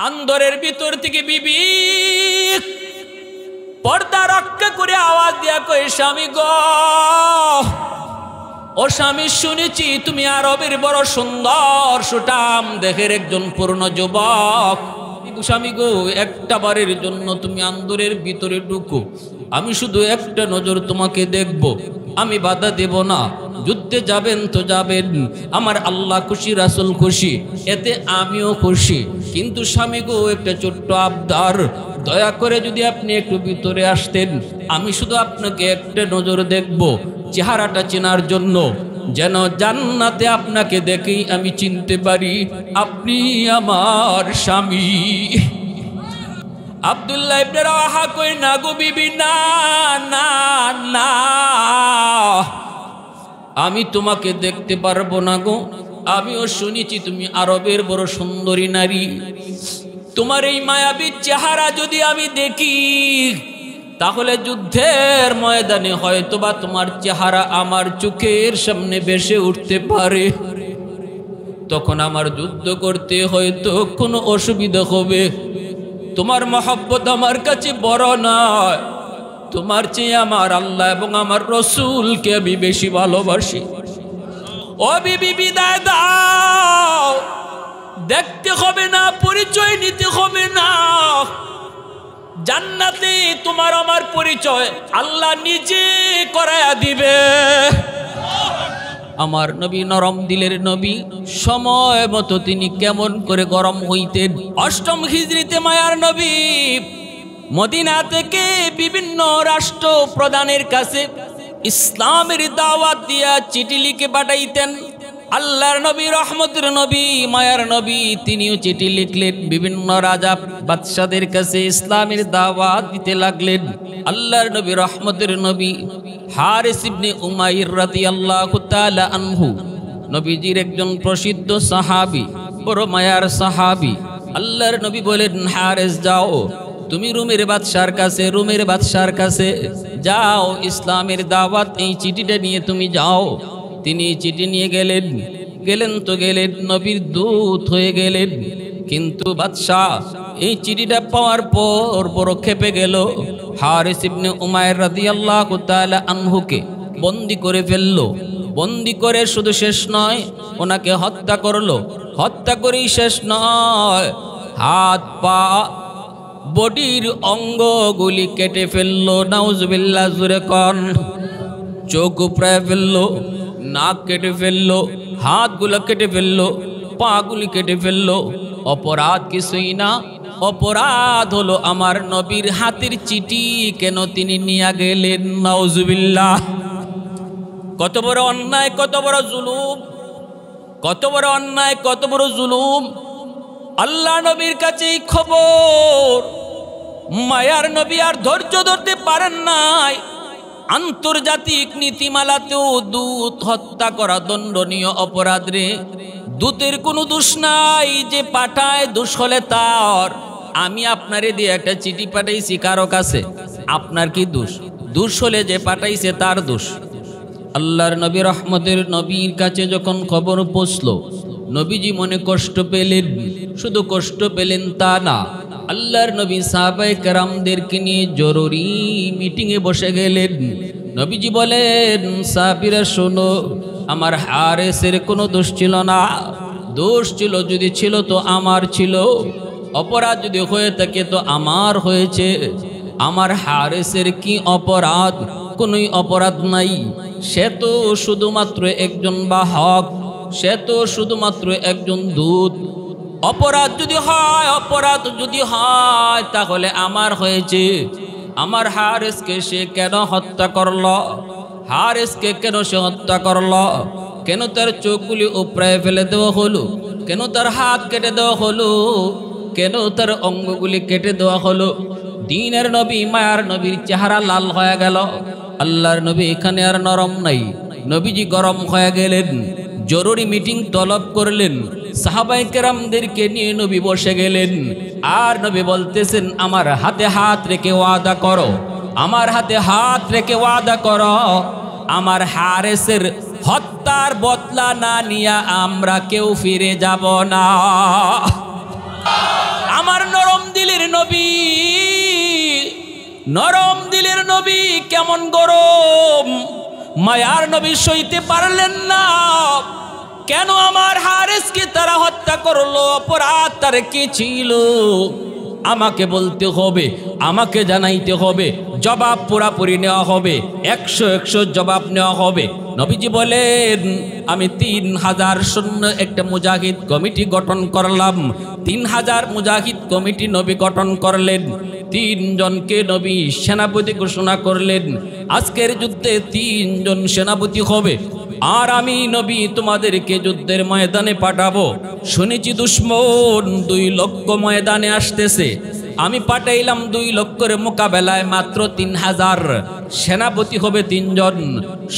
আন্দরের ভিতর থেকে বিবি পর্দা রক্ষা করে আওয়াজ দিয়া কই, স্বামী গো, ও স্বামী, শুনেছি তুমি আরবের বড় সুন্দর সুঠাম দেহের একজন পূর্ণ যুবক। স্বামী গো, একটা বারের জন্য তুমি আন্দরের ভিতরে ঢুকো, আমি শুধু একটা নজর তোমাকে দেখব, আমি বাধা দেব না। যুদ্ধে যাবেন তো যাবেন, আমার আল্লাহ খুশি, রাসূল খুশি, এতে আমিও খুশি। কিন্তু স্বামী গো, একটা ছোট্ট আবদার, দয়া করে যদি আপনি একটু ভিতরে আসতেন, আমি শুধু আপনাকে একটা নজর দেখব, চেহারাটা চেনার জন্য, যেন জান্নাতে আপনাকে দেখেই আমি চিনতে পারি আপনি আমার স্বামী। আব্দুল্লাহ ইবনে রাওয়াহা কই, না গো বিবি, না না না, আমি তোমাকে দেখতে পারবো না গো। আমিও শুনেছি তুমি আরবের বড় সুন্দরী নারী, তোমার এই মায়াবী চেহারা যদি আমি দেখি, তাহলে যুদ্ধের ময়দানে হয়তোবা তোমার চেহারা আমার চোখের সামনে ভেসে উঠতে পারে, তখন আমার যুদ্ধ করতে হয়তো কোনো অসুবিধা হবে। তোমার মহব্বত আমার কাছে বড় নয়, তোমার চেয়ে আমার আল্লাহ এবং আমার রসুলকে আমি বেশি ভালোবাসি। ও বিবি, বিদায় দাও, দেখতে হবে না, পরিচয় নিতে হবে না, জান্নাতে তোমার আমার পরিচয় আল্লাহ নিজে করায়া দিবে। আমার নবী নরম দিলের নবী, সময় মতো তিনি কেমন করে গরম হইতেন। অষ্টম হিজরিতে মায়ার নবী মদিনা থেকে বিভিন্ন রাষ্ট্র প্রধানের কাছে ইসলামের দাওয়াত দিয়া চিঠি লিখে পাঠাইতেন। আল্লাহর নবী, রহমতের নবী, মায়ার নবী, তিনিও চিঠি লিখলেন, বিভিন্ন রাজা বাদশাদের কাছে ইসলামের দাওয়াত দিতে লাগলেন। আল্লাহর নবী, রহমতের নবী হারিস ইবনে উমাইর রাদিয়াল্লাহু তাআলা আনহু, নবীজির একজন প্রসিদ্ধ সাহাবী, বড় মায়ার সাহাবী। আল্লাহর নবী বলেন, হারিস যাও, তুমি রোমের বাদশার কাছে, রোমের বাদশার কাছে যাও, ইসলামের দাওয়াত এই চিঠিটা নিয়ে তুমি যাও। তিনি চিঠি নিয়ে গেলেন, গেলেন তো গেলেন, নবীর দূত হয়ে গেলেন। কিন্তু বাদশাহ এই চিঠিটা পাওয়ার পর বড় ক্ষেপে গেল। হারিস ইবনে উমাইর রাদিয়াল্লাহু তাআলা আনহুকে বন্দি করে ফেললো। বন্দি করে শুধু শেষ নয়, ওনাকে হত্যা করলো। হত্যা করেই শেষ নয়, হাত পা বডির অঙ্গগুলি কেটে ফেললো। নাউজুবিল্লাহ, জোরে কন। চোখ উপড়ায় ফেললো, নাক কেটে ফেললো, হাতগুলো কেটে ফেললো, পাগুলি কেটে ফেললো। অপরাধ কিছুই না, অপরাধ হলো আমার নবীর হাতের চিঠি কেন তিনি নিয়ে গেলেন। নাউজুবিল্লাহ, কত বড় অন্যায়, কত বড় জুলুম, কত বড় অন্যায়, কত বড় জুলুম। আল্লাহ নবীর কাছে এই খবর, মায়ার নবী আর ধৈর্য ধরতে পারেন নাই। আন্তর্জাতিক নীতিমালাতেও দূত হত্যা করা দণ্ডনীয় অপরাধ রে। দূতের কোনো দোষ নাই, যে পাঠায় দোষ হলে তার। আমি আপনারে দিয়ে একটা চিঠি পাঠাইছি কারো কাছে, আপনার কি দোষ? দোষ হলে যে পাঠাইছে তার দোষ। আল্লাহর নবী, রহমতের নবীর কাছে যখন খবর পৌঁছলো, নবীজি মনে কষ্ট পেলেন। শুধু কষ্ট পেলেন তা না, আল্লাহর নবী সাহাবায়ে কেরামদেরকে নিয়ে জরুরি মিটিংয়ে বসে গেলেন। নবীজি বলেন, সাহাবীরা শোনো, আমার হারিসের কোনো দোষ ছিল না। দোষ ছিল যদি ছিল তো আমার ছিল, অপরাধ যদি হয়ে থাকে তো আমার হয়েছে। আমার হারিসের কি অপরাধ? কোনোই অপরাধ নাই। সে তো শুধুমাত্র একজন বাহক, সে তো শুধুমাত্র একজন দূত। অপরাধ যদি হয়, অপরাধ যদি হয়, তাহলে আমার হয়েছে। আমার হারিসকে সে কেন হত্যা করল? হারিসকে কেন সে হত্যা করল? কেন তার চোখগুলি উপড়ায় ফেলে দেওয়া হলো? কেন তার হাত কেটে দেওয়া হলো? কেন তার অঙ্গগুলি কেটে দেওয়া হলো? দিনের নবী, মায়ার নবীর চেহারা লাল হয়ে গেল। আল্লাহর নবী এখানে আর নরম নাই, নবীজি গরম হয়ে গেলেন। জরুরি মিটিং তলব করলেন। সাহাবায়ে কেরামদেরকে নিয়ে নবী বসে গেলেন। আর নবী বলতেছেন, আমার হাতে হাত রেখে ওয়াদা করো, আমার হাতে হাত রেখে ওয়াদা করো, আমার হারিসের হত্যার বদলা না নিয়ে আমরা কেউ ফিরে যাব না। আমার নবী, নরম দিলের নবী, কেমন গরম। মায়ার নবী সইতে পারলেন না। কেন আমার হারেসকে তারা হত্যা করলো? অপরাধ তার কি ছিল? আমাকে বলতে হবে, আমাকে জানাইতে হবে, জবাব পুরাপুরি নেওয়া হবে, 100 জবাব নেওয়া হবে। নবীজি বলেন, আমি 3000 সৈন্য একটা মুজাহিদ কমিটি গঠন করলাম। 3000 মুজাহিদ কমিটি নবী গঠন করলেন। 3 জনকে নবী সেনাপতি ঘোষণা করলেন। আজকের যুদ্ধে 3 জন সেনাপতি হবে, আর আমি নবী তোমাদেরকে যুদ্ধের ময়দানে পাঠাবো। শুনেছি দুশ্মন 2 লক্ষ ময়দানে আসতেছে, আমি পাঠাইলাম 2 লক্ষের মোকাবেলায় মাত্র 3000। সেনাপতি হবে 3 জন।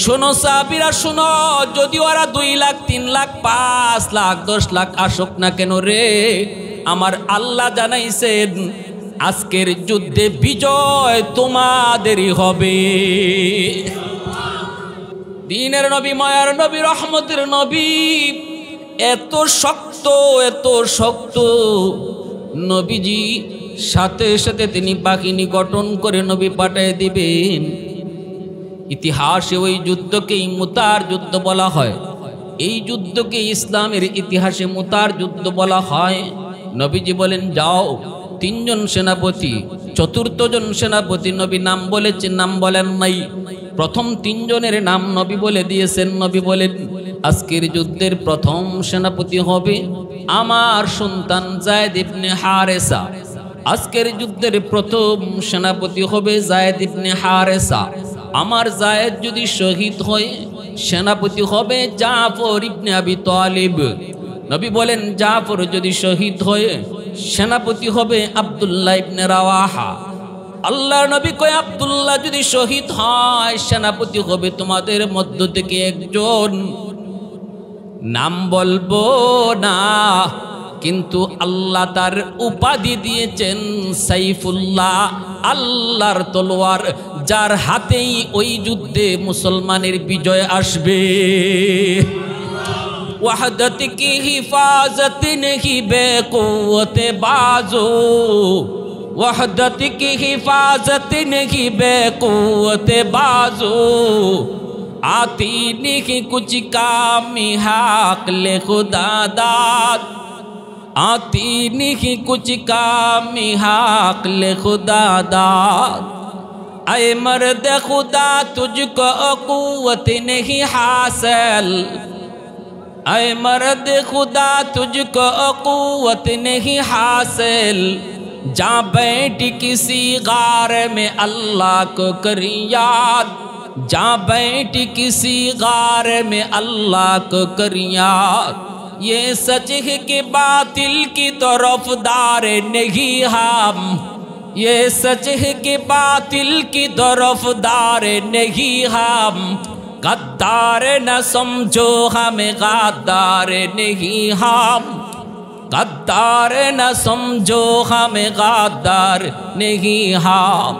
শোনো সাহাবীরা শোনো, যদি ওরা 2 লাখ, 3 লাখ, 5 লাখ, 10 লাখ আসুক না কেন রে, আমার আল্লাহ জানাইছেন আজকের যুদ্ধে বিজয় তোমাদেরই হবে। দিনের নবী, মায়ার নবী, রহমতের নবী, এত শক্ত, এত শক্ত নবীজি সাথে সাথে তিনি বাহিনী গঠন করে নবী পাঠিয়ে দিবেন। ইতিহাসে ওই যুদ্ধকেই মুতার যুদ্ধ বলা হয়। এই যুদ্ধকে ইসলামের ইতিহাসে মুতার যুদ্ধ বলা হয়। নবীজি বলেন যাও। 3 জন সেনাপতি, 4র্থ জন সেনাপতি নবী নাম বলেছেন, নাম বলেন নাই। প্রথম 3 জনের নাম নবী বলে দিয়েছেন। নবী বলেন আজকের যুদ্ধের প্রথম সেনাপতি হবে আমার সন্তান যায়েদ ইবনে হারেসা। আজকের যুদ্ধের প্রথম সেনাপতি হবে যায়েদ ইবনে হারেসা। আমার যায়েদ যদি শহীদ হয়, সেনাপতি হবে জাফর ইবনে আবি তালিব। নবী বলেন জাফর যদি শহীদ হয়, সেনাপতি হবে আব্দুল্লাহ ইবনে রাওয়াহা। আল্লাহর নবী কয় আব্দুল্লাহ যদি শহীদ হয়, সেনাপতি হবে তোমাদের মধ্য থেকে একজন। নাম বলবো না, কিন্তু আল্লাহ তার উপাধি দিয়েছেন সাইফুল্লাহ, আল্লাহর তলোয়ার, যার হাতেই ওই যুদ্ধে মুসলমানের বিজয় আসবে। ওয়াহদত কি হিফাজত নেহি বেকুওতে বাজু, वहदत की हिफाजत नहीं बेकुवते बाजू, आती नहीं कुछ काम हक ले खुदा दाद, आती नहीं कुछ काम हक ले खुदा दाद। ऐ मर्द खुदा तुझको कुव्वत नहीं हासिल, ऐ मर्द खुदा तुझको कुव्वत नहीं हासिल, जा बैठी किसी गार में अल्लाह को करी याद, जा बैठी किसी गार में अल्लाह को करी याद। ये सच है कि बातिल की तरफदार नहीं हम, ये सच है कि बातिल की तरफदार नहीं हम, गद्दार न समझो हमें गद्दार नहीं हम, गद्दार न समझो हमें गद्दार नहीं हम।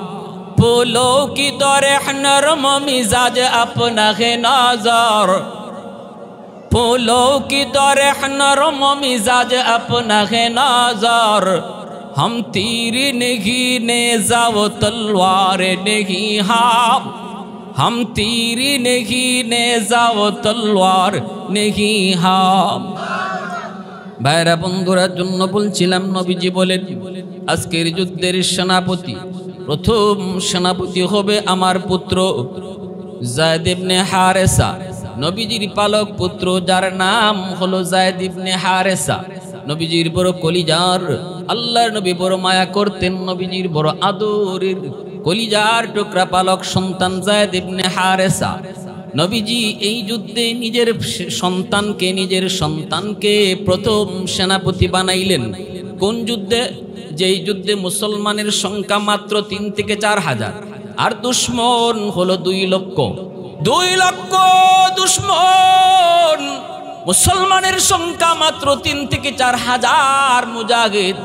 फूलों की तरह नरम मिजाज अपना है नजर, फूलों की तरह नरम मिजाज अपना है नजर, हम तीर नहीं नेज़ा व तलवार नहीं हम तीर नहीं नेज़ा व तलवार नहीं हम। ভাইরা বন্ধুরা জন্য বলছিলাম, নবীজি বলেন আজকের যুদ্ধের সেনাপতি, প্রথম সেনাপতি হবে আমার পুত্র যায়েদ ইবনে হারেসা, নবীজির পালক পুত্র, যার নাম হলো যায়েদ ইবনে হারেসা। নবীজির বড় কলিজার, আল্লাহর নবী বড় মায়া করতেন, নবীজির বড় আদরের কলিজার টুকরা পালক সন্তান যায়েদ ইবনে হারেসা। নবীজি এই যুদ্ধে নিজের সন্তানকে প্রথম সেনাপতি বানাইলেন। কোন যুদ্ধে? যেই যুদ্ধে মুসলমানের সংখ্যা মাত্র 3 থেকে 4 হাজার, আর দুশ্মন হলো 2 লক্ষ। 2 লক্ষ দুশ্মন, মুসলমানের সংখ্যা মাত্র 3 থেকে 4 হাজার মুজাহিদ।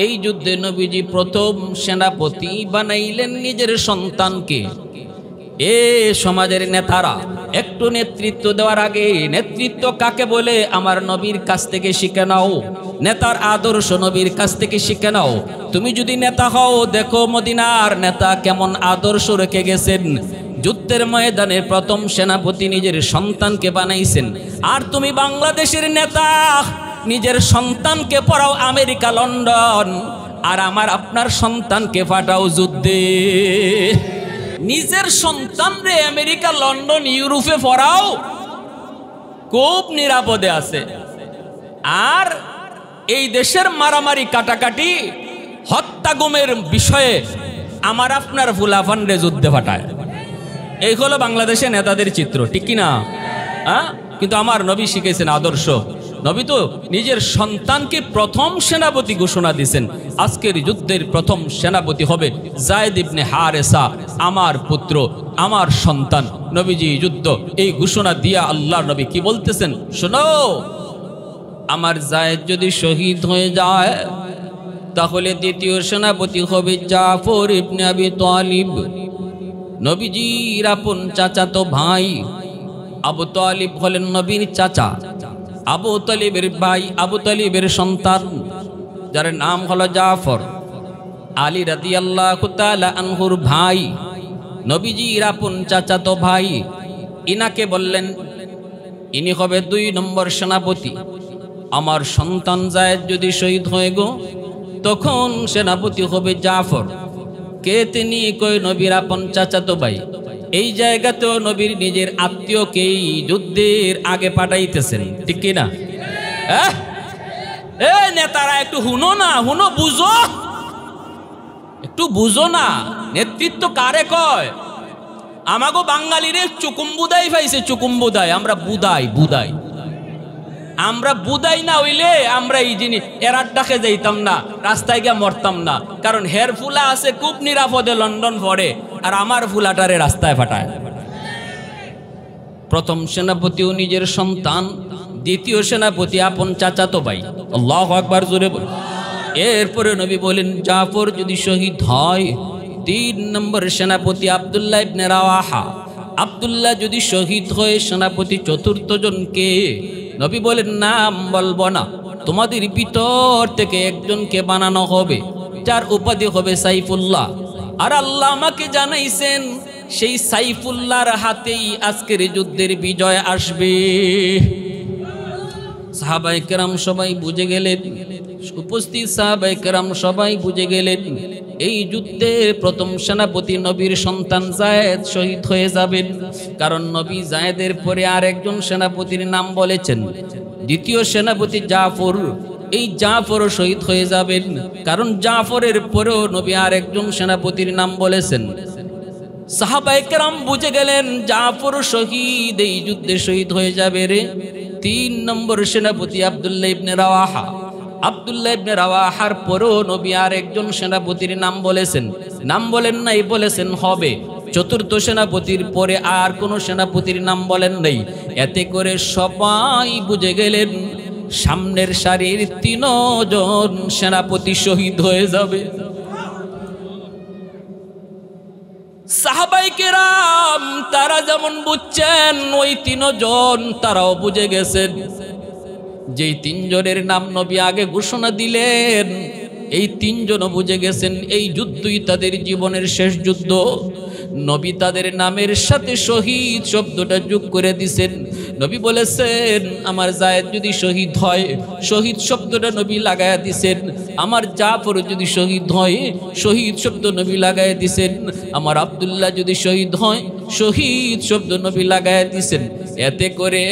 এই যুদ্ধে নবীজি প্রথম সেনাপতি বানাইলেন নিজের সন্তানকে। এ সমাজের নেতারা একটু নেতৃত্ব দেওয়ার আগে নেতৃত্ব কাকে বলে আমার নবীর কাছ থেকে শিখে নাও। নেতার আদর্শ নবীর কাছ থেকে শিখে নাও। তুমি যদি নেতা হও, দেখো মদিনার নেতা কেমন আদর্শ রেখে গেছেন। যুদ্ধের ময়দানে প্রথম সেনাপতি নিজের সন্তানকে বানাইছেন। আর তুমি বাংলাদেশের নেতা নিজের সন্তানকে পড়াও আমেরিকা, লন্ডন, আর আমার আপনার সন্তানকে পাঠাও যুদ্ধে। নিজের সন্তানরে আমেরিকা, লন্ডন, ইউরোপে পড়াও, খুব নিরাপদে আছে। আর এই দেশের মারামারি, কাটাকাটি, হত্যা গুমের বিষয়ে আমার আপনার ফুলাফানরে যুদ্ধে পাঠায়। এই হলো বাংলাদেশের নেতাদের চিত্র, ঠিক কিনা? কিন্তু আমার নবী শিখেছেন আদর্শ। নবী তো নিজের সন্তানকে প্রথম সেনাপতি ঘোষণা দিয়েছেন। আজকের যুদ্ধের প্রথম সেনাপতি হবে যায়েদ ইবনে হারেসা, আমার পুত্র, আমার সন্তান। নবীজি যুদ্ধ এই ঘোষণা দিয়া আল্লাহর নবী কি বলতেছেন শোনো, আমার যায়েদ যদি শহীদ হয়ে যায় তাহলে দ্বিতীয় সেনাপতি হবে জাফর ইবনে আবি তালিব। নবীজির আপন চাচাতো ভাই আবু তালিব হলেন নবীর চাচা। আবু তালিবের ভাই, আবু তালিবের সন্তান, যার নাম হলো জাফর, আলী রাদিয়াল্লাহু তাআলা আনহুর ভাই, নবীজির আপন চাচাতো ভাই। ইনাকে বললেন ইনি হবে 2 নম্বর সেনাপতি। আমার সন্তান যায়েদ যদি শহীদ হয়ে গো, তখন সেনাপতি হবে জাফর। কে তিনি? কই নবীর আপন চাচাতো ভাই। এই জায়গাতেও নবীর নিজের আত্মীয়কেই যুদ্ধের আগে পাঠাইতেছেন, ঠিক কিনা? নেতারা একটু হুনো না, হুনো, বুঝো, একটু বুঝো না। নেতৃত্ব কারে কয়? আমাগো বাঙালিরে চুকুম্বুদাই পাইছে, চুকুম্বুদাই। আমরা বুদাই, বুদাই, আমরা বুদাই না হইলে আমরা এই জিনিস এরার ডাকে যাইতাম না, রাস্তায় গিয়ে মরতাম না। কারণ হের ফুলা আছে খুব নিরাপদে লন্ডন পড়ে, আর আমার ফুলাটারে রাস্তায় পাঠায়। প্রথম সেনাপতিও নিজের সন্তান, দ্বিতীয় সেনাপতি আপন চাচাতো ভাই। আল্লাহু আকবার, জোরে বল। এরপরে নবী বলেন জাফর যদি শহীদ হয়, 3 নম্বর সেনাপতি আব্দুল্লাহ ইবনে রাওয়াহা। আব্দুল্লাহ যদি শহীদ হয়ে সেনাপতি 4র্থ জনকে নবী বলেন নাম বলবো না, তোমাদের ভিতর থেকে একজনকে বানানো হবে, যার উপাধি হবে সাইফুল্লাহ। আর আল্লাহ আমাকে জানাইছেন সেই সাইফুল্লাহর হাতেই আজকের যুদ্ধের বিজয় আসবে। সাহাবায়ে কেরাম সবাই বুঝে গেলেন, উপস্থিত সাহাবায়ে কেরাম সবাই বুঝে গেলেন এই যুদ্ধের প্রথম সেনাপতি নবীর সন্তান যায়েদ শহীদ হয়ে যাবেন। কারণ নবী যায়েদের পরে আরেকজন সেনাপতির নাম বলেছেন, দ্বিতীয় সেনাপতি জাফর। এই জাফরও শহীদ হয়ে যাবেন, কারণ জাফরের পরেও নবী আরেকজন সেনাপতির নাম বলেছেন। সাহাবায়ে কেরাম বুঝে গেলেন জাফর শহীদ, এই যুদ্ধে শহীদ হয়ে যাবে রে। 3 নম্বর সেনাপতি আব্দুল্লাহ ইবনে রাওয়াহা। আব্দুল্লাহ ইবনে রাওয়াহার পরেও নবী আর একজন সেনাপতির নাম বলেছেন। নাম বলেন নাই, বলেছেন হবে। 4র্থ সেনাপতির পরে আর কোন সেনাপতির নাম বলেন নাই। এতে করে সবাই বুঝে গেলেন সামনের সারির 3 জন সেনাপতি শহীদ হয়ে যাবে। সাহাবায়ে কেরাম তারা যেমন বুঝছেন, ওই 3 জন তারাও বুঝে গেছেন। যেই 3 জনের নাম নবী আগে ঘোষণা দিলেন, এই 3 জনও বুঝে গেছেন এই যুদ্ধই তাদের জীবনের শেষ যুদ্ধ। নবী তাদের নামের সাথে শহীদ শব্দটা যোগ করে দিয়েছেন। নবী বলেছেন আমার যায়েদ যদি শহীদ হয়, শহীদ শব্দটা নবী লাগায়া দিয়েছেন। আমার জাফর যদি শহীদ হয়, শহীদ শব্দ নবী লাগায়া দিয়েছেন। আমার আব্দুল্লাহ যদি শহীদ হয়, শহীদ শব্দ নবী লাগায়া দিয়েছেন। এতে করে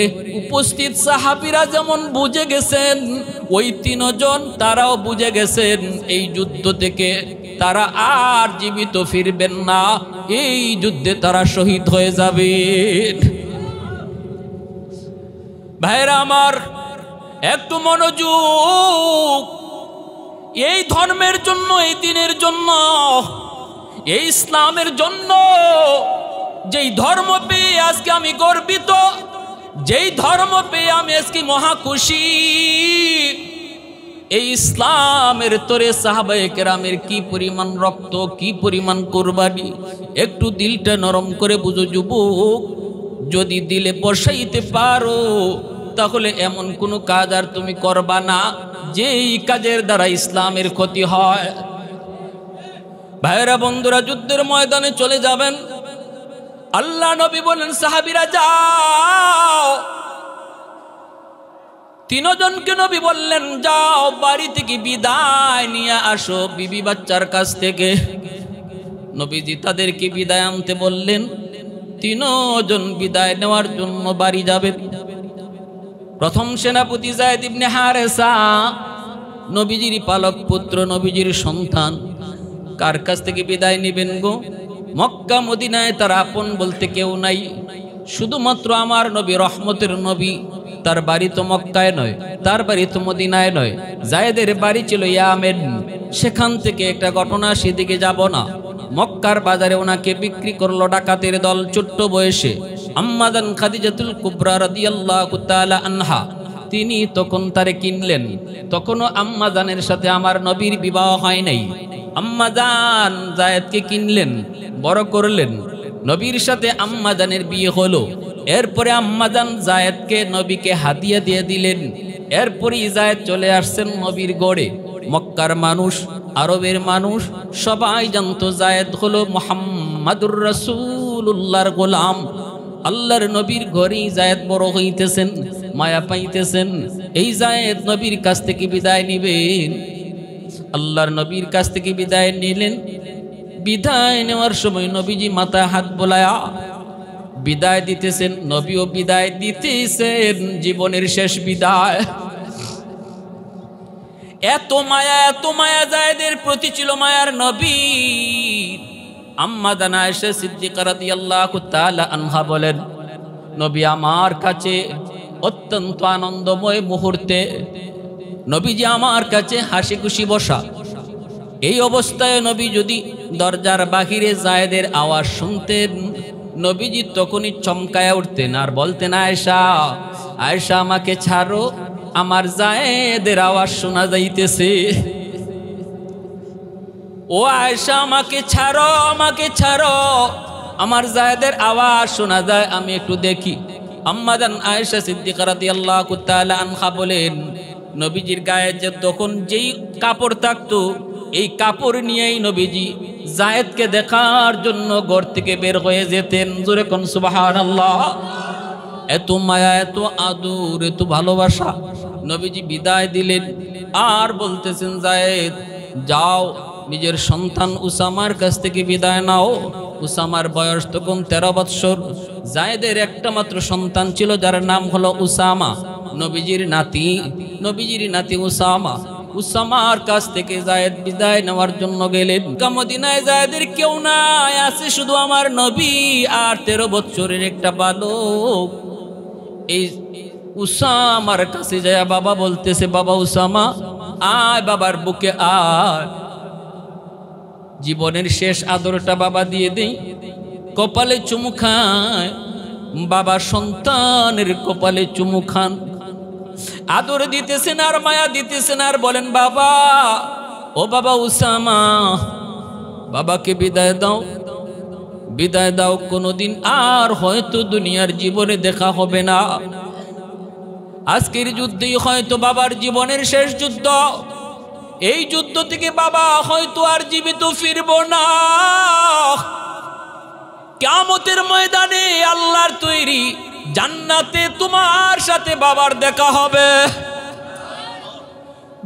উপস্থিত সাহাবীরা যেমন বুঝে গেছেন, ওই 3 জন তারাও বুঝে গেছেন এই যুদ্ধ থেকে তারা আর জীবিত ফিরবেন না, এই যুদ্ধে তারা শহীদ হয়ে যাবেন। ভাইরা আমার, একটু মনোযোগ। এই ধর্মের জন্য, এই দিনের জন্য, এই ইসলামের জন্য, যেই ধর্ম পেয়ে আজকে আমি গর্বিত, যেই ধর্ম পেয়ে আমি আজকে মহা খুশি, এই ইসলামের তোরে সাহাবায়ে কেরামের কি পরিমাণ রক্ত, কি পরিমাণ কুরবানি, একটু দিলটা নরম করে বুঝো যুবক। যদি দিলে বসাইতে পারো তাহলে এমন কোনো কাজ আর তুমি করবা না যেই কাজের দ্বারা ইসলামের ক্ষতি হয়। ভাইরা বন্ধুরা, যুদ্ধের ময়দানে চলে যাবেন। আল্লাহ নবী বলেন, সাহাবীরা যাও। তিনজনকে নবী বললেন, যাও বাড়ি থেকে বিদায় নিয়ে আসো বিবি বাচ্চার কাছ থেকে। নবীজি তাদেরকে বিদায় আনতে বললেন। তিনজন বিদায় নেওয়ার জন্য বাড়ি যাবেন। প্রথম সেনাপতি যায়েদ ইবনে হারেসা, নবীজির পালক পুত্র, নবীজির সন্তান। কার কাছ থেকে বিদায় নেবেন গো? মক্কা মদিনায় তার আপন বলতে কেউ নাই, শুধুমাত্র আমার নবী, রহমতের নবী। তার বাড়ি তো মক্কায় নয়, তার বাড়ি তো মদিনায় নয়, যায়েদের বাড়ি ছিল ইয়ামেন। সেখান থেকে একটা ঘটনা, সেদিকে যাব না। মক্কার বাজারে ওনাকে বিক্রি করলো ডাকাতের দল ছোট্ট বয়সে। আম্মাজান খাদিজাতুল কুবরা রাদিয়াল্লাহু তাআলা আনহা, তিনি তখন তারে কিনলেন। তখনও আম্মাজানের সাথে আমার নবীর বিবাহ হয় নাই। আম্মাজান যায়েদকে কিনলেন, বড় করলেন। নবীর সাথে আম্মাজানের বিয়ে হলো। এরপরে আম্মাজান যায়েদকে নবীকে হাদিয়া দিয়ে দিলেন। এরপরই যায়েদ চলে আসছেন নবীর গড়ে। মক্কার মানুষ, আরবের মানুষ সবাই জানতো যায়েদ হলো মুহাম্মাদুর রাসূলুল্লাহর গোলাম। আল্লাহর নবীর ঘরেই যায়েদ বড় হইতেছেন, মায়া পাইতেছেন। এই যায়েদ নবীর কাছ থেকে বিদায় নিবেন। আল্লাহর নবীর কাছ থেকে বিদায় নিলেন। বিদায় নেওয়ার সময় নবীজি মাথায় হাত বোলায়া বিদায় দিতেছেন। নবীও বিদায় দিতেছেন, জীবনের শেষ বিদায়। এত মায়া যায়েদের প্রতি ছিল মায়ার নবী। আম্মা জান আয়েশা সিদ্দিকা রাদিয়াল্লাহু তাআলা আনহা বলেন, নবী আমার কাছে অত্যন্ত আনন্দময় মুহূর্তে, নবীজি আমার কাছে হাসি খুশি বসা। এই অবস্থায় নবী যদি দরজার বাহিরে যায়েদের আওয়াজ শুনতেন, নবীজি তখনই চমকায়া উঠতেন আর বলতেন, আয়েশা, আয়েশা আমাকে ছাড়ো, আমার যায়েদের আওয়াজ শোনা যাইতেছে। ও আয়েশা, আমাকে ছাড়ো, আমাকে ছাড়ো, আমার যায়েদের আওয়াজ শোনা যায়, আমি একটু দেখি। আম্মা জান আয়েশা সিদ্দিকা রাদিয়াল্লাহু তাআলা আনহা বলেন, নবীজির গায়ে যে তখন যেই কাপড় থাকতো, এই কাপড় নিয়েই নবীজি যায়েদকে দেখার জন্য ঘর থেকে বের হয়ে যেতেন। জোরে কোন সুবহানাল্লাহ। এত মায়া, এত আদর, এত ভালোবাসা। নবীজি বিদায় দিলেন আর বলতেছেন, যায়েদ যাও নিজের সন্তান উসামার কাছ থেকে বিদায় নাও। উসামার বয়স তখন 13 বৎসর। যায়েদের একটা মাত্র সন্তান ছিল, যার নাম হলো উসামা, নবীজির নাতি উসামা। উসামার কাছ থেকে যায়েদ বিদায় নেওয়ার জন্য গেলেন। মদিনায় যায়েদের কেউ নাই, আছে শুধু আমার নবী আর 13 বৎসরের একটা বালক। এই উসামার কাছে যায় বাবা বলতেছে, বাবা উসামা, আয় বাবার বুকে আয়, জীবনের শেষ আদরটা বাবা দিয়ে দেই। কপালে চুমু খায় বাবা, সন্তানের কপালে চুমু খান। আদর দিতেছেন আর মায়া দিতেছেন আর বলেন, বাবা, ও বাবা উসামা, বাবাকে বিদায় দাও, বিদায় দাও, কোনোদিন আর হয়তো দুনিয়ার জীবনে দেখা হবে না। আজকের যুদ্ধেই হয়তো বাবার জীবনের শেষ যুদ্ধ। এই যুদ্ধ থেকে বাবা হয়তো আর জীবিত ফিরব না। কিয়ামতের ময়দানে আল্লাহর তৈরি জান্নাতে তোমার সাথে বাবার দেখা হবে।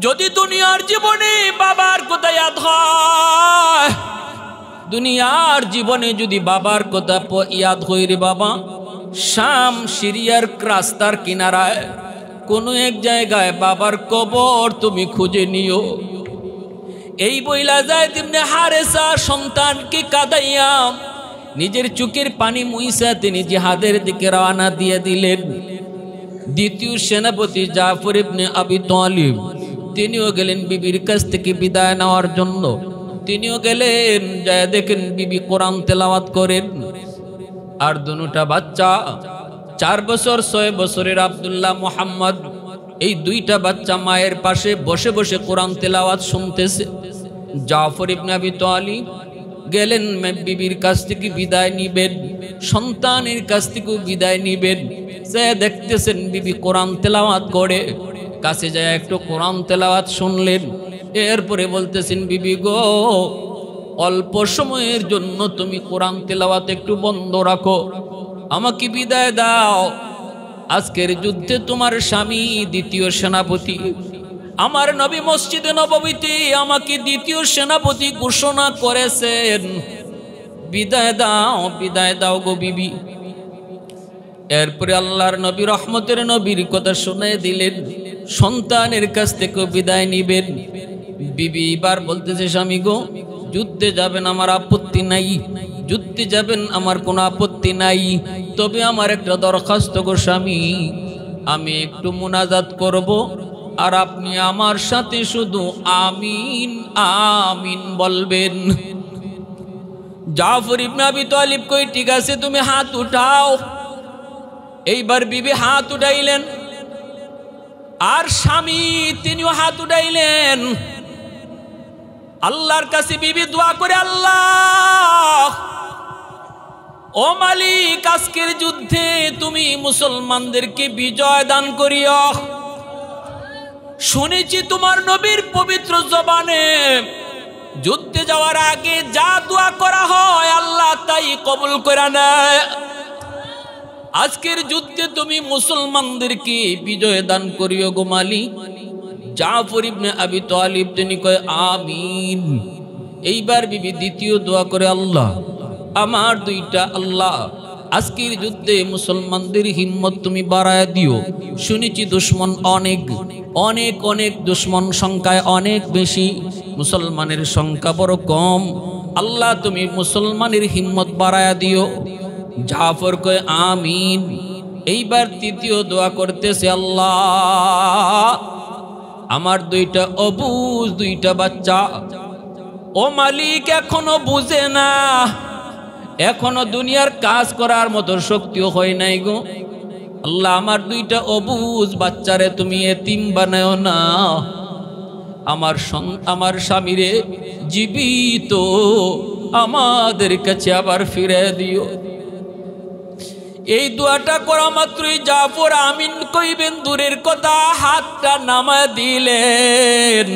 যদি দুনিয়ার জীবনে বাবার কথা ইয়াদ হয়, দুনিয়ার জীবনে যদি বাবার কথা ইয়াদ হয় রে বাবা, শাম সিরিয়ার রাস্তার কিনারায় কোনো এক জায়গায় বাবার কবর তুমি খুঁজে নিও। এই বইলা যায়েদ ইবনে হারেসা সন্তানকে কাঁদাইয়া নিজের চোখের পানি মুইসা তিনি জিহাদের দিকে রওনা দিয়ে দিলেন। দ্বিতীয় সেনাপতি জাফর ইবনে আবি তালিব, তিনিও গেলেন বিবির কাছ থেকে বিদায় নেওয়ার জন্য। তিনিও গেলেন, যায় দেখেন বিবি কোরআন তেলাওয়াত করেন। আর দুটা বাচ্চা, 4 বছর 6 বছরের আব্দুল্লাহ, মুহাম্মদ এই দুইটা বাচ্চা মায়ের পাশে বসে বসে কোরআন তেলাওয়াত শুনতেছে। জাফর ইবনে আবি তালিব গেলেন বিবির কাছ থেকে বিদায় নিবেন, সন্তানের কাছ থেকে বিদায় নিবেন। সে দেখতেছেন বিবি কোরআন তেলাওয়াত করে, কাছে যায় একটু কোরআন তেলাওয়াত শুনলেন। এরপরে বলতেছেন, বিবি গো, অল্প সময়ের জন্য তুমি কোরআন তেলাওয়াত একটু বন্ধ রাখো, আমাকে বিদায় দাও। আজকের যুদ্ধে তোমার স্বামী দ্বিতীয় সেনাপতি, আমার নবী মসজিদে নববীতে আমাকে দ্বিতীয় সেনাপতি ঘোষণা করেছেন, বিদায় দাও, বিদায় দাও গো বিবি। এরপরে আল্লাহর নবী রহমতের নবীর কথা শুনে দিলেন, সন্তানের কাছ থেকে বিদায় নিবেন। বিবি এবার বলতেছে, স্বামী গো, যুদ্ধে যাবেন আমার আপত্তি নাই, যুদ্ধে যাবেন আমার কোনো আপত্তি নাই, তবে আমার একটা দরখাস্ত গো স্বামী, আমি একটু মুনাজাত করব, আর আপনি আমার সাথে শুধু আমিন আমিন বলবেন। জাফর ইবনে আবি তালিব কই, ঠিক আছে, তুমি হাত উঠাও। এইবার বিবি হাত উঠাইলেন, আর স্বামী তিনিও হাত উঠাইলেন। আল্লাহর কাছে বিবি দোয়া করে, আল্লাহ, ও মালিক, আজকের যুদ্ধে তুমি মুসলমানদেরকে বিজয় দান করিও। শুনেছি তোমার নবীর পবিত্র জবানে যুদ্ধে যাওয়ার আগে যা দোয়া করা হয় আল্লাহ তাই কবুল করে নেয়। আজকের যুদ্ধে তুমি মুসলমানদেরকে বিজয় দান করিও গো মালিক। জাফর ইবনে আবি তালিব তিনি কয় আমিন। এইবার বিবি দ্বিতীয় দোয়া করে, আল্লাহ, আমার দুইটা আল্লাহ, আজকের যুদ্ধে মুসলমানদের হিম্মত তুমি বাড়ায় দিও। শুনেছি দুশ্মন অনেক অনেক অনেক, দুশ্মন সংখ্যায় অনেক বেশি, মুসলমানের সংখ্যা বড় কম। আল্লাহ তুমি মুসলমানের হিম্মত বাড়ায় দিও। জাফর কয় আমিন। এইবার তৃতীয় দোয়া করতেছে, আল্লাহ, আমার দুইটা অবুঝ দুইটা বাচ্চা, ও মালিক, এখনো বুঝে না, এখনো দুনিয়ার কাজ করার মতো শক্তিও হয় নাই গো। আল্লাহ, আমার দুইটা অবুঝ বাচ্চারে তুমি এতিম বানাও না, আমার স্বামীরে জীবিত আমাদের কাছে আবার ফিরে দিও। এই দোয়াটা করা মাত্রই জাফর আমিন কইবেন দূরের কথা, হাতটা নামায় দিলেন।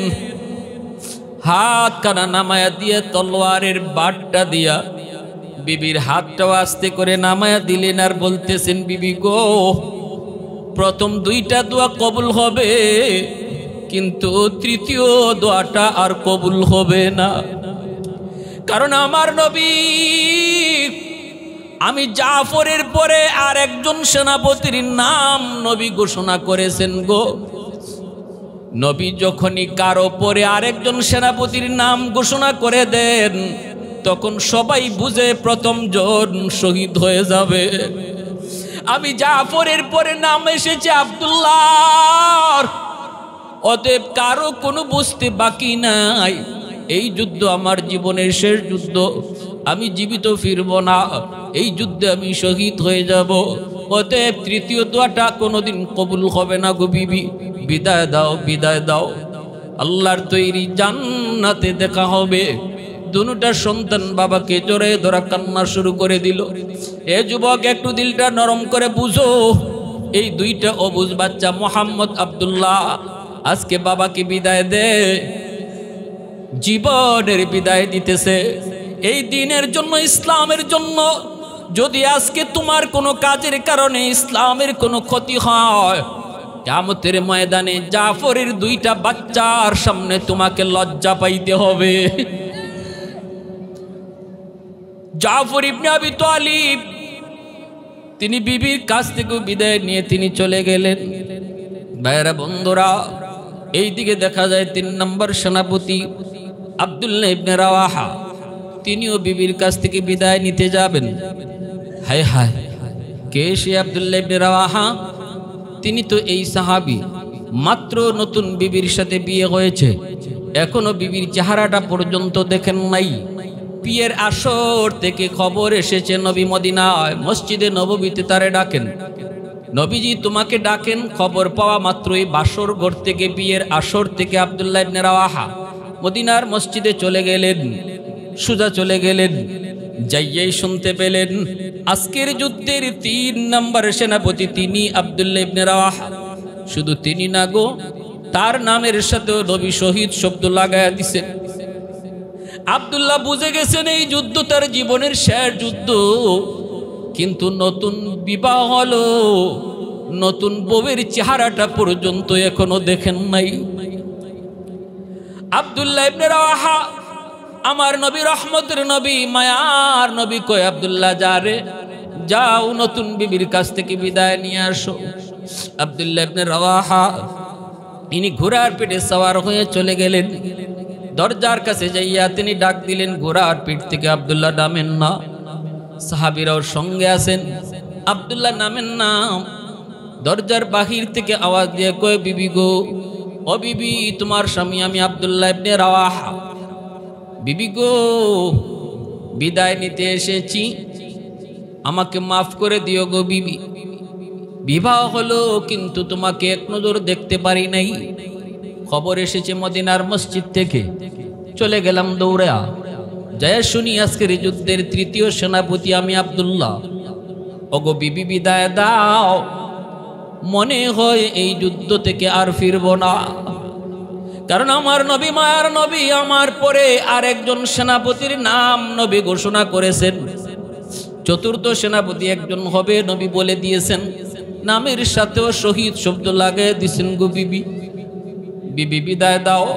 হাত কানা নামায়া দিয়ে তলোয়ারের বাটটা দিয়া বিবির হাতটাও আস্তে করে নামায়া দিলেন, আর বলতেছেন, বিবি গো, প্রথম দুইটা দোয়া কবুল হবে, কিন্তু তৃতীয় দোয়াটা আর কবুল হবে না। কারণ আমার নবী, আমি জাফরের পরে আর একজন সেনাপতির নাম নবী ঘোষণা করেছেন গো। নবী যখনই কারো পরে আরেকজন সেনাপতির নাম ঘোষণা করে দেন, তখন সবাই বুঝে প্রথম জন শহীদ হয়ে যাবে। আমি জাফরের পরে নাম এসেছে আব্দুল্লাহ, অতএব কারো কোনো বুঝতে বাকি নাই, এই যুদ্ধ আমার জীবনের শেষ যুদ্ধ, আমি জীবিত ফিরব না, এই যুদ্ধে আমি শহীদ হয়ে যাব। অতএব তৃতীয় দোয়াটা কোনোদিন কবুল হবে না গো বিবি, বিদায় দাও, বিদায় দাও, আল্লাহর তৈরি জান্নাতে দেখা হবে। দুটা সন্তান বাবাকে জড়িয়ে ধরা কান্না শুরু করে দিল। এ যুবক, একটু দিলটা নরম করে বুঝো, এই দুইটা অবুঝ বাচ্চা মোহাম্মদ আব্দুল্লাহ আজকে বাবাকে বিদায় দে, জীবনের বিদায় দিতেছে এই দিনের জন্য, ইসলামের জন্য। যদি আজকে তোমার কোনো কাজের কারণে ইসলামের কোনো ক্ষতি হয়, কিয়ামতের ময়দানে জাফরের দুইটা বাচ্চার সামনে তোমাকে লজ্জা পাইতে হবে। জাফর ইবনে আবি তালিব তিনি বিবির কাছ থেকে বিদায় নিয়ে তিনি চলে গেলেন। ভাইরা বন্ধুরা, এইদিকে দেখা যায় 3 নম্বর সেনাপতি আব্দুল্লাহ ইবনে রাওয়াহা, তিনিও বিবির কাছ থেকে বিদায় নিতে যাবেন। হায় হায়, কে সে আব্দুল্লাহ ইবনে রাওয়াহা? তিনি তো এই সাহাবী, মাত্র নতুন বিবির সাথে বিয়ে হয়েছে, এখনো বিবির চেহারাটা পর্যন্ত দেখেন নাই। বিয়ের আসর থেকে খবর এসেছে নবী মদিনায় মসজিদে নববীতে তারে ডাকেন। নবীজি তোমাকে ডাকেন। খবর পাওয়া মাত্রই বাসর ঘর থেকে, বিয়ের আসর থেকে আব্দুল্লাহ ইবনে রাওয়াহা মদিনার মসজিদে চলে গেলেন, সোজা চলে গেলেন। যাইয়াই শুনতে পেলেন আজকের যুদ্ধের 3 নম্বর সেনাপতি তিনি আব্দুল্লাহ ইবনে রাওয়াহা। শুধু তিনি না গো, তার নামের সাথেও নবী শহীদ শব্দ লাগায়া দিছেন। আব্দুল্লাহ বুঝে গেছেন এই যুদ্ধ তার জীবনের শেষ যুদ্ধ। কিন্তু নতুন বিবাহ হলো, নতুন বউয়ের চেহারাটা পর্যন্ত এখনো দেখেন নাই। আব্দুল্লাহ ইবনে রাওয়াহা আমার নবী, রহমতের নবী, মায়ার নবী কয় আব্দুল্লাহ যা রে, যাও নতুন বিবির কাছ থেকে বিদায় নিয়ে আসো। আব্দুল্লাহ ইবনে রাওয়াহা তিনি ঘোড়ার পিঠে সওয়ার হয়ে চলে গেলেন। দরজার কাছে যাইয়া তিনি ডাক দিলেন, ঘোড়ার পিঠ থেকে আব্দুল্লাহ নামেন না। সাহাবীরাও সঙ্গে আছেন, আব্দুল্লাহ নামেন না। দরজার বাহির থেকে আওয়াজ দিয়ে কয় বিবি গো, ও বিবি, তোমার স্বামী আমি আব্দুল্লাহ ইবনে রাওয়াহা। বিবি গো, বিদায় নিতে এসেছি, আমাকে মাফ করে দিও গো বিবি। বিবাহ হলো কিন্তু তোমাকে এক নজর দেখতে পারি নাই। খবর এসেছে মদিনার মসজিদ থেকে, চলে গেলাম দৌড়া। যায় শুনি আজকের যুদ্ধের 3য় সেনাপতি আমি আব্দুল্লাহ। ওগো বিবি বিদায় দাও, মনে হয় এই যুদ্ধ থেকে আর ফিরব না। কারণ আমার নবী, মায়ার নবী, আমার পরে আরেকজন সেনাপতির নাম নবী ঘোষণা করেছেন। 4র্থ সেনাপতি একজন হবে নবী বলে দিয়েছেন। নামের সাথেও শহীদ শব্দ লাগাই দিছেন গো বিবি। বিবি বিদায় দাও,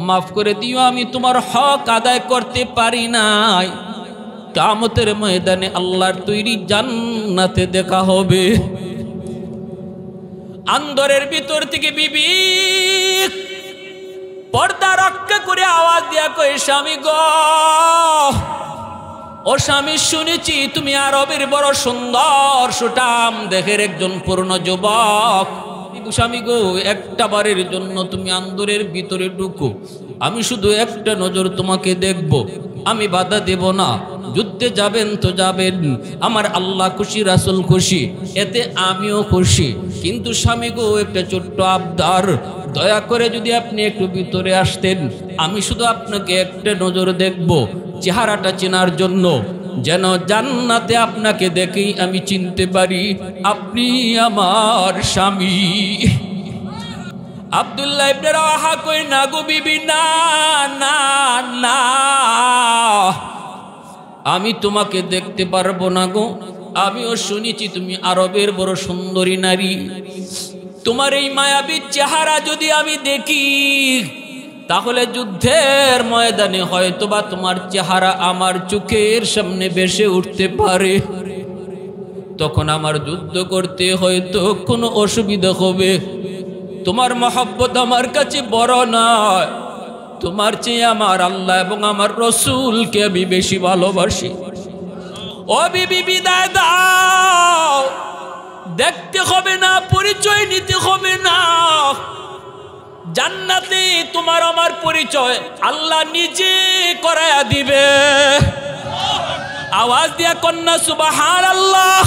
মাফ করে দিও, আমি তোমার হক আদায় করতে পারি নাই। কিয়ামতের ময়দানে আল্লাহর তৈরি জান্নাতে দেখা হবে। আন্দরের ভিতর থেকে বিবি পর্দা রক্ষা করে আওয়াজ দিয়া কয় স্বামী গো, ও স্বামী, শুনেছি তুমি আরবের বড় সুন্দর সুঠাম দেহের একজন পূর্ণ যুবক। স্বামী গো, একটা বারের জন্য তুমি আন্দরের ভিতরে ঢুকো, আমি শুধু একটা নজর তোমাকে দেখব, আমি বাধা দেব না। যুদ্ধে যাবেন তো যাবেন, আমার আল্লাহ খুশি, রাসূল খুশি, এতে আমিও খুশি। কিন্তু স্বামী গো, একটা ছোট্ট আবদার, দয়া করে যদি আপনি একটু ভিতরে আসতেন, আমি শুধু আপনাকে একটা নজর দেখব, চেহারাটা চেনার জন্য, যেন জান্নাতে আপনাকে দেখেই আমি চিনতে পারি আপনি আমার স্বামী। আব্দুল্লাহ ইবনে রাওয়াহা কই না গো বিবি, না না না, আমি তোমাকে দেখতে পারবো না গো। আমিও শুনেছি তুমি আরবের বড় সুন্দরী নারী, তোমার এই মায়াবী চেহারা যদি আমি দেখি, তাহলে যুদ্ধের ময়দানে হয়তোবা তোমার চেহারা আমার চোখের সামনে ভেসে উঠতে পারে। তখন আমার যুদ্ধ করতে হয়তো কোনো অসুবিধা হবে। তোমার মহব্বত আমার কাছে বড় নয়, তোমার চেয়ে আমার আল্লাহ এবং আমার রসুলকে আমি বেশি ভালোবাসি। ও বিবি বিদায় দাও, দেখতে হবে না, পরিচয় নিতে হবে না। জান্নাতে তোমার আমার পরিচয় আল্লাহ নিজে করায়া দিবে। আওয়াজ দিয়া কন্যা সুবহানাল্লাহ,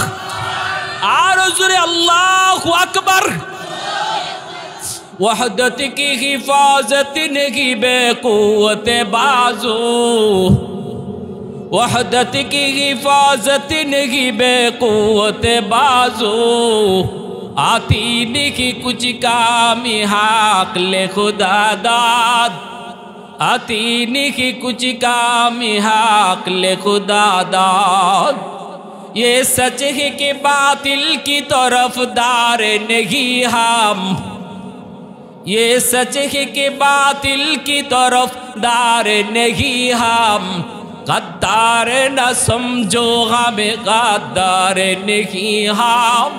আর জোরে আল্লাহু আকবার। वहदत की हिफाजत नहीं बेकुवत बाजू, वहदत की हिफाजत नहीं बेकुवत बाजू, आती नहीं कुछ काम हाक ले खुदा दाद, आती नहीं कुछ काम हाक ले खुदा दाद। ये सच है कि बातिल की तरफदार नहीं हम, ये सच है कि बातिल की तरफदार नहीं हम, गद्दार न समझो हमें गद्दार नहीं हम।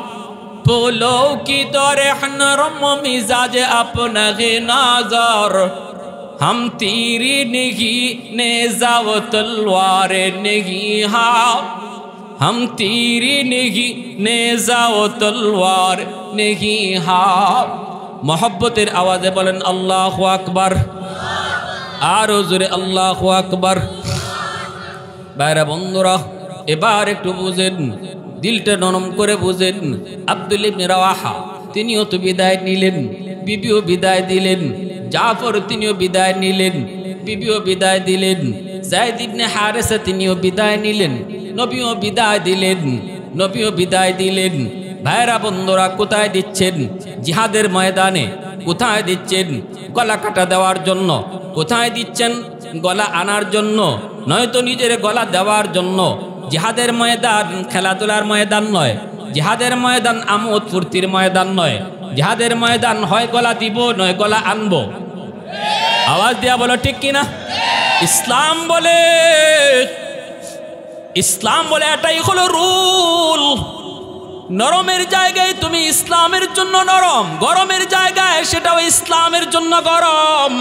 फूलों की तरह नरम मिजाज अपना है नाज़र, हम तीरी नहीं नेज़ा व तलवार नहीं हम, हम तीरी नहीं नेज़ा व तलवार नहीं हम। मोहब्बतेर आवाज़े बोलें अल्लाहु अकबर, आरो जोरे अल्लाहु अकबर। भाइरा बंधुरा, এবার একটু বুঝেন, দিলটা নরম করে বুঝেন। আব্দুল্লাহ ইবনে রাওয়াহা তিনিও তো বিদায় নিলেন, বিবিও বিদায় দিলেন। জাফর তিনিও বিদায় নিলেন, বিবিও বিদায় দিলেন। যায়েদ ইবনে হারেসা তিনিও বিদায় নিলেন, নবীও বিদায় দিলেন, নবীও বিদায় দিলেন। ভাইরা বন্ধুরা, কোথায় দিচ্ছেন? জিহাদের ময়দানে। কোথায় দিচ্ছেন? গলা কাটা দেওয়ার জন্য। কোথায় দিচ্ছেন? গলা আনার জন্য, নয়তো নিজের গলা দেওয়ার জন্য। জিহাদের ময়দান খেলাধুলার ময়দান নয়, জিহাদের ময়দান আমোদ ফুর্তির ময়দান নয়। জিহাদের ময়দান হয় গলা দিব, নয় গলা আনবো। আওয়াজ দিয়া বলো ঠিক কিনা? ইসলাম বলে, ইসলাম বলে এটাই হলো রুল। নরমের জায়গায় তুমি ইসলামের জন্য নরম, গরমের জায়গায় সেটাও ইসলামের জন্য গরম।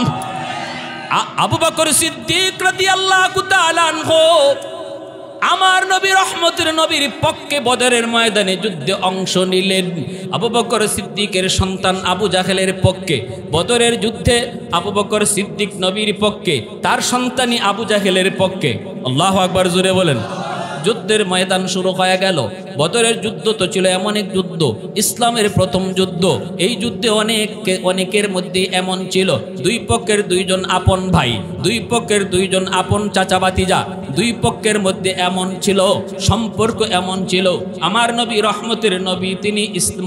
আবু বকর সিদ্দিক রাদিয়াল্লাহু তাআলা আনহু আমার নবী রহমতের নবীর পক্ষে বদরের ময়দানে যুদ্ধে অংশ নিলেন। আবু বকর সিদ্দিকের সন্তান আবু জাহেলের পক্ষে বদরের যুদ্ধে আবু বকর সিদ্দিক নবীর পক্ষে, তার সন্তানই আবু জাহেলের পক্ষে। আল্লাহু আকবার, জোরে বলেন। যুদ্ধের ময়দান শুরু হয়ে গেল। বদরের যুদ্ধ তো ছিল এমন এক যুদ্ধ, ইসলামের প্রথম যুদ্ধ। এই যুদ্ধে অনেকের মধ্যে এমন ছিল, দুই পক্ষের দুইজন আপন ভাই, দুই পক্ষের দুইজন আপন চাচা ভাতিজা, দুই পক্ষের মধ্যে এমন ছিল, সম্পর্ক এমন ছিল। আমার নবী রহমতের নবী তিনি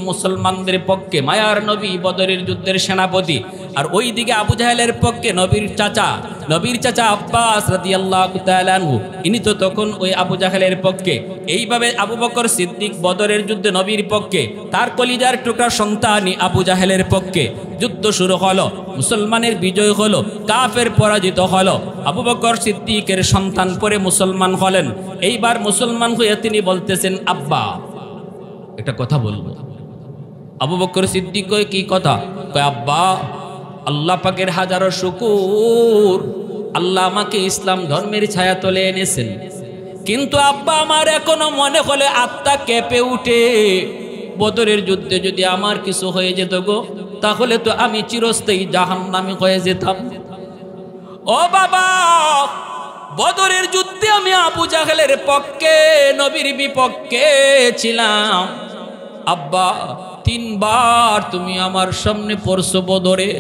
মুসলমানদের পক্ষে, মায়ার নবী বদরের যুদ্ধের সেনাপতি। আর ওই দিকে আবু জাহেলের পক্ষে নবীর চাচা আব্বাস রাদিয়াল্লাহু তাআলা আনহু, ইনি তো তখন ওই আবু জাহেলের পক্ষে। এইভাবে আবু বকর সিদ্দিক বদরের যুদ্ধে নবীর পক্ষে, তার কলিজার টুকরা সন্তানই আবু জাহেলের পক্ষে। যুদ্ধ শুরু হলো, মুসলমানের বিজয় হলো, কাফের পরাজিত হলো। আবু বকর সিদ্দিকের সন্তান পরে মুসলমান হলেন। এইবার মুসলমান হয়ে তিনি বলতেছেন, আব্বা একটা কথা বলবো। আবু বকর সিদ্দিক কয়, কি কথা? কয়, আব্বা আল্লাহ পাকের হাজারো শুকর, আল্লাহ আমাকে ইসলাম ধর্মের ছায়াতলে এনেছেন, কিন্তু আব্বা আমার এখনো মনে হলে আত্মা কেঁপে উঠে, বদরের যুদ্ধে যদি আমার কিছু হয়ে যেত গো, তাহলে তো আমি চিরস্থায়ী জাহান্নামী হয়ে যেতাম। ও বাবা, বদরের যুদ্ধে আমি আবু জাহেলের পক্ষে, নবীর বিপক্ষে ছিলাম। আব্বা 3 বার তুমি আমার সামনে পড়ছো বদরে,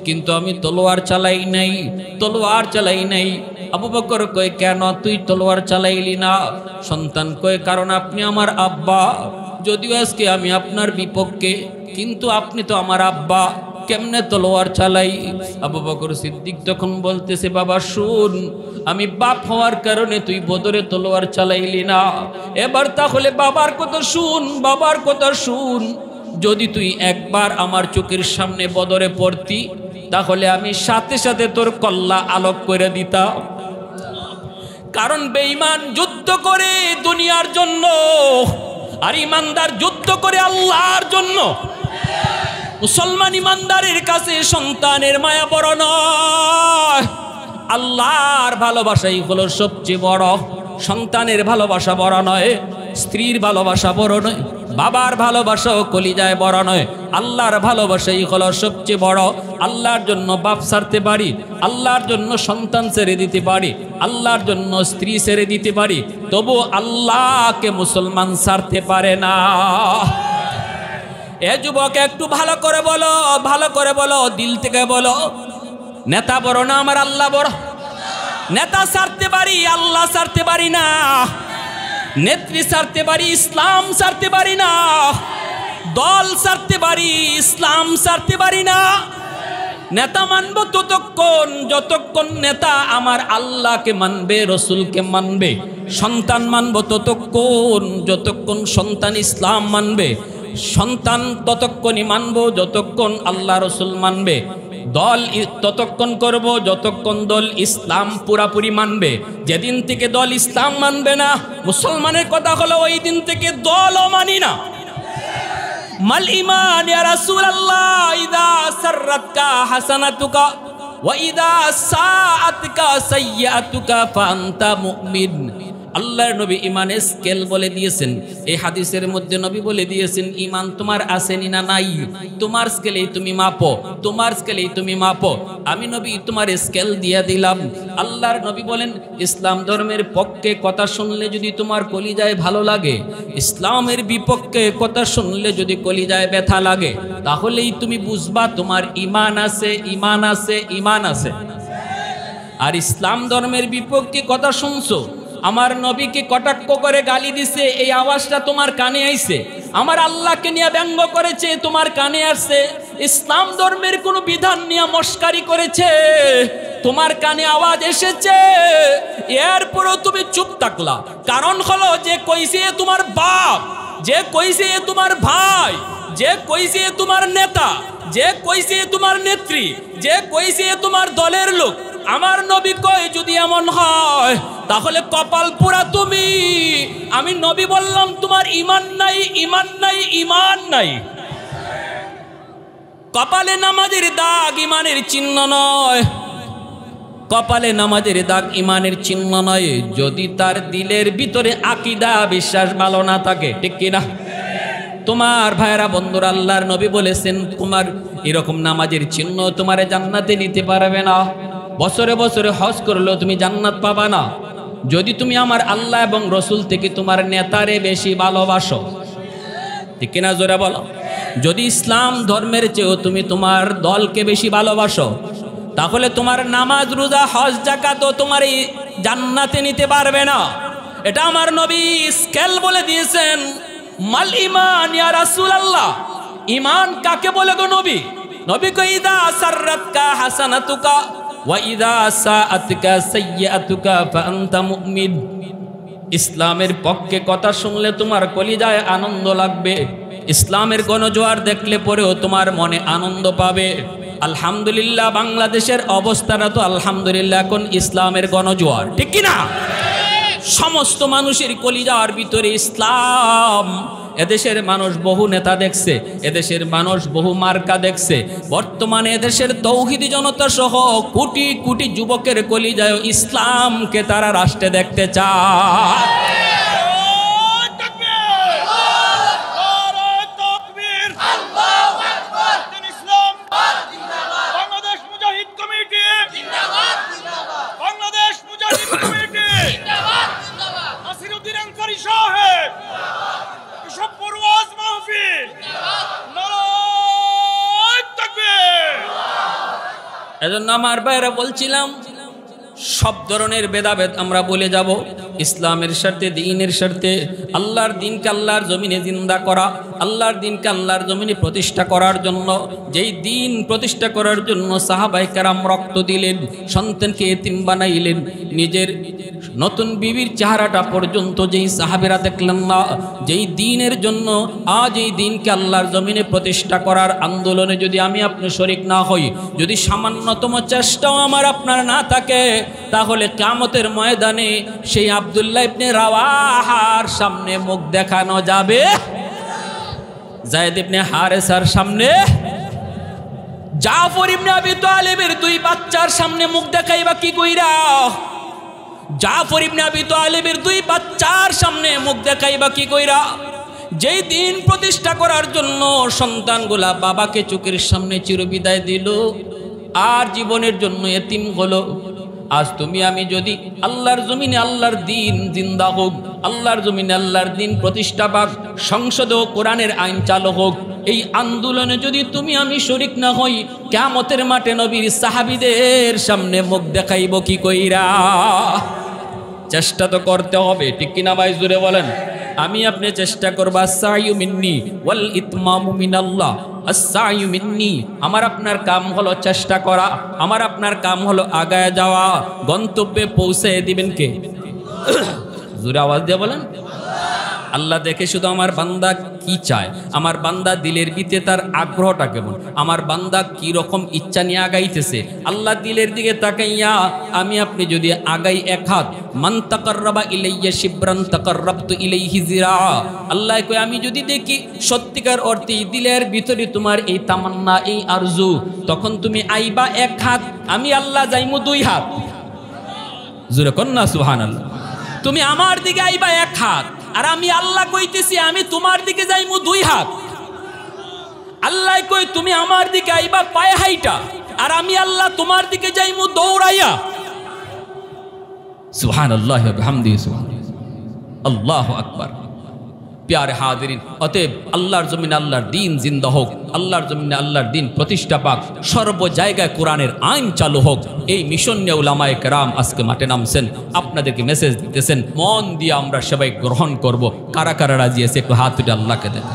কিন্তু আমি তলোয়ার চালাই নাই। আবু বকর কয়, কেন তুই তলোয়ার চালাইলি না? সন্তান কয়, কারণ আপনি আমার আব্বা। যদিও আজকে আমি আপনার বিপক্ষে, কিন্তু আপনি তো আমার আব্বা, কেমনে তলোয়ার চালাই? আবু বকর সিদ্দিক তখন বলতেছে, বাবা শুন, আমি বাপ হওয়ার কারণে তুই বদরে তলোয়ার চালাইলি না। এবার তাহলে বাবার কথা শুন। যদি তুই একবার আমার চোখের সামনে বদরে পড়তি, তাহলে আমি সাথে সাথে তোর কল্লা আলোক করে দিতাম। কারণ বেঈমান যুদ্ধ করে দুনিয়ার জন্য, আর ইমানদার যুদ্ধ করে আল্লাহর জন্য। মুসলমান ইমানদারের কাছে সন্তানের মায়া বড় নয়, আল্লাহর ভালোবাসাই হলো সবচেয়ে বড়। সন্তানের ভালোবাসা বড় নয়, স্ত্রীর ভালোবাসা বড় নয়, বাবার ভালোবাসাও কলিজায় বড় নয়, আল্লাহর ভালোবাসাই হলো সবচেয়ে বড়। আল্লাহর জন্য বাপ ছাড়তে পারি, আল্লাহর জন্য সন্তান ছেড়ে দিতে পারি, আল্লাহর জন্য স্ত্রী ছেড়ে দিতে পারি, তবু আল্লাহকে মুসলমান ছাড়তে পারে না। এ যুবক, একটু ভালো করে বলো, দিল থেকে বলো, নেতা বড় না আমার আল্লাহ বড়? নেতা ছাড়তে পারি, আল্লাহ ছাড়তে পারি না। নেত্রী ছাড়তে পারি, ইসলাম ছাড়তে পারি না। দল ছাড়তে পারি, ইসলাম ছাড়তে পারি না। নেতা মানব ততক্ষণ যতক্ষণ নেতা আমার আল্লাহকে মানবে, রসুলকে মানবে। সন্তান মানব ততক্ষণ যতক্ষণ সন্তান ইসলাম মানবে। সন্তান ততক্ষণই মানব যতক্ষণ আল্লাহ রসুল মানবে। দল ততক্ষণ করব যতক্ষণ দল ইসলাম পুরাপুরি মানবে। যেদিন থেকে দল ইসলাম মানবে না, মুসলমানের কথা হলো ওই দিন থেকে দলও মানি না। মাল ঈমান ইয়া রাসূলুল্লাহ, ইযা সাররাতকা হাসানাতুকা ওয়া ইযা সাআতকা সাইয়্যাতুকা ফাআনতা মুমিন। আল্লাহর নবী ইমানের স্কেল বলে দিয়েছেন। এই হাদিসের মধ্যে নবী বলে দিয়েছেন ইমান তোমার আসেনি না নাই, তোমার স্কেলেই তুমি মাপো, তোমার স্কেলেই তুমি মাপো। আমি নবী তোমার স্কেল দিয়ে দিলাম। আল্লাহর নবী বলেন ইসলাম ধর্মের পক্ষে কথা শুনলে যদি তোমার কলিজায় ভালো লাগে, ইসলামের বিপক্ষে কথা শুনলে যদি কলিজায় ব্যথা লাগে, তাহলেই তুমি বুঝবা তোমার ইমান আছে, ইমান আছে, ইমান আছে। আর ইসলাম ধর্মের বিপক্ষে কথা শুনছো, আমার নবীকে কটাক্ষ করে গালি দিছে, এই আওয়াজটা তোমার কানে আইছে, আমার আল্লাহকে নিয়ে ব্যঙ্গ করেছে, তোমার কানে আসছে, ইসলাম ধর্মের কোনো বিধান নিয়ে মস্কারি করেছে, তোমার কানে আওয়াজ এসেছে, এরপরও তুমি চুপ থাকলা। কারণ হলো যে কইছে তোমার বাপ, যে কইছে তোমার ভাই, যে কইছে তোমার নেতা, যে কইছে তোমার নেত্রী, যে কইছে তোমার দলের লোক, আমার নবী কয় যদি এমন হয় তাহলে কপাল পুরা তুমি। আমি নবী বললাম তোমার ইমান নাই, ইমান নাই, ইমান নাই। কপালে নামাজের দাগ ইমানের চিহ্ন নয়, কপালে নামাজের দাগ ইমানের চিহ্ন নয় যদি তার দিলের ভিতরে আকীদা বিশ্বাস ভালো না থাকে, ঠিক কিনা? তোমার ভাইরা বন্ধুরা, আল্লাহর নবী বলেছেন তোমার এরকম নামাজের চিহ্ন তোমারে জান্নাতে নিতে পারবে না। বছরে বছরে হজ করলেও তুমি জান্নাত পাবা না যদি তুমি আমার আল্লাহ এবং রসুল থেকে তোমার নেতারে বেশি ভালোবাসো, ঠিক কিনা? জোরে বলো। যদি ইসলাম ধর্মের চেয়েও তুমি তোমার দলকে বেশি ভালোবাসো, তাহলে তোমার নামাজ রোজা হজ যাকাতও তোমার এই জান্নাতে নিতে পারবে না। এটা আমার নবী স্কেল বলে দিয়েছেন। মাল ইমান ইয়া রাসূলুল্লাহ, ইমান কাকে বলে গো নবী? নবী কই ইদা সাররাতকা হাসানাতুকা ওয়া ইদা সাআতকা সাইয়্যাতুকা ফাআনতা মুমিন। ইসলামের পক্ষে কথা শুনলে তোমার কলিজায় আনন্দ লাগবে, ইসলামের গণজোয়ার দেখলে পরেও তোমার মনে আনন্দ পাবে। আলহামদুলিল্লাহ, বাংলাদেশের অবস্থাটা তো আলহামদুলিল্লাহ এখন ইসলামের গণজোয়ার, ঠিক কিনা? সমস্ত মানুষের কলিজার ভিতরে ইসলাম। এদেশের মানুষ বহু নেতা দেখছে, এদেশের মানুষ বহু মার্কা দেখছে, বর্তমানে এদেশের তৌহিদি জনতা সহ কোটি কোটি যুবকের কলিজায় ইসলামকে তারা রাষ্ট্রে দেখতে চায়। এজন্য আমার ভাইরা বলছিলাম সব ধরনের ভেদাভেদ আমরা বলে যাব, ইসলামের স্বার্থে, দ্বীনের স্বার্থে, আল্লাহর দ্বীনকে আল্লাহর জমিনে জিন্দা করা, আল্লাহর দ্বীনকে আল্লাহর জমিনে প্রতিষ্ঠা করার জন্য, যেই দ্বীন প্রতিষ্ঠা করার জন্য সাহাবায়ে কেরাম রক্ত দিলেন, সন্তানকে এতিম বানাইলেন, নিজের নতুন বিবির চেহারাটা পর্যন্ত যেই সাহাবেরা দেখলেন না, যেই দ্বীনের জন্য আজ এই দ্বীনকে আল্লাহর জমিনে প্রতিষ্ঠা করার আন্দোলনে যদি আমি আপনি শরীক না হই, যদি সামান্যতম চেষ্টাও আমার আপনার না থাকে, তাহলে কিয়ামতের ময়দানে সেই আব্দুল্লাহ ইবনে রাওয়াহার সামনে মুখ দেখানো যাবে, যায়েদ ইবনে হারেসার সামনে, জাফর ইবনে আবি তালিবের দুই বাচ্চার সামনে মুখ দেখাইবা কি কইরা? জাফর ইবনে আবি তালিবের দুই বাচ্চার সামনে মুখ দেখাইবা কি কইরা? যেই দিন প্রতিষ্ঠা করার জন্য সন্তানগুলা বাবাকে চোখের সামনে চিরবিদায় দিল আর জীবনের জন্য এতিম হলো, আজ তুমি আমি যদি আল্লাহর জমিনে আল্লাহর দ্বীন জিন্দা হোক, আল্লাহর জমিনে আল্লাহর দ্বীন প্রতিষ্ঠা পাক, সংসদে কোরআনের আইন চালু হোক, এই আন্দোলনে যদি তুমি আমি শরীক না হই, কিয়ামতের মাঠে নবীর সাহাবীদের সামনে মুখ দেখাইব কি কইরা? চেষ্টা তো করতে হবে, ঠিক কিনা ভাই? জোরে বলেন। আমি আপনি চেষ্টা করব। আস-সা'য়ু মিন্নি ওয়াল ইতমামু মিনাল্লাহ। আস-সা'য়ু মিন্নি, আমার আপনার কাম হলো চেষ্টা করা, আমার আপনার কাম হলো আগায় যাওয়া। গন্তব্যে পৌঁছে দিবেন কে? জোরে আওয়াজ দিয়ে বলেন। আল্লাহ দেখে শুধু আমার বান্দা কি চায়, আমার বান্দা দিলের ভিতরে তার আগ্রহটা কেমন, আমার বান্দা কি রকম ইচ্ছা নিয়ে আগাইতেছে। আল্লাহ দিলের দিকে তাকাইয়া আমি আপনি যদি আগাই এক হাত, মান তাকাররাবা ইলাইয়া শিবরান তাকাররাবতু ইলাইহি জিরা। আল্লাহ কই আমি যদি দেখি সত্যিকার অর্থে দিলের ভিতরে তোমার এই তামান্না, এই আরজু, তখন তুমি আইবা এক হাত, আমি আল্লাহ যাইমু দুই হাত। জোরে কন্না সুবহানাল্লাহ। তুমি আমার দিকে আইবা এক হাত, আর আমি আল্লাহ কইতেছি আমি তোমার দিকে যাইমু দুই হাত। আল্লাহ কই তুমি আমার দিকে আইবা পায়ে হাইটা, আর আমি আল্লাহ তোমার দিকে যাইমু দৌড়াইয়া। সুবহানাল্লাহ ওয়া বিহামদিহি, আল্লাহু আকবার। প্যারে হাজিরিন, অতএব আল্লাহর জমিনে আল্লাহর দিন জিন্দা হোক, আল্লাহর জমিনে আল্লাহর দিন প্রতিষ্ঠা পাক, সর্ব জায়গায় কোরআনের আইন চালু হোক। এই মিশন নিয়ে উলামায়ে কেরাম আজকে মাঠে নামছেন, আপনাদেরকে মেসেজ দিতেছেন। মন দিয়ে আমরা সবাই গ্রহণ করব। কারা কারা রাজি আছে একটু হাত তুলে আল্লাহকে দেন।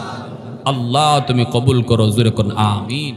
আল্লাহ তুমি কবুল করো, জোরে করুন আমিন।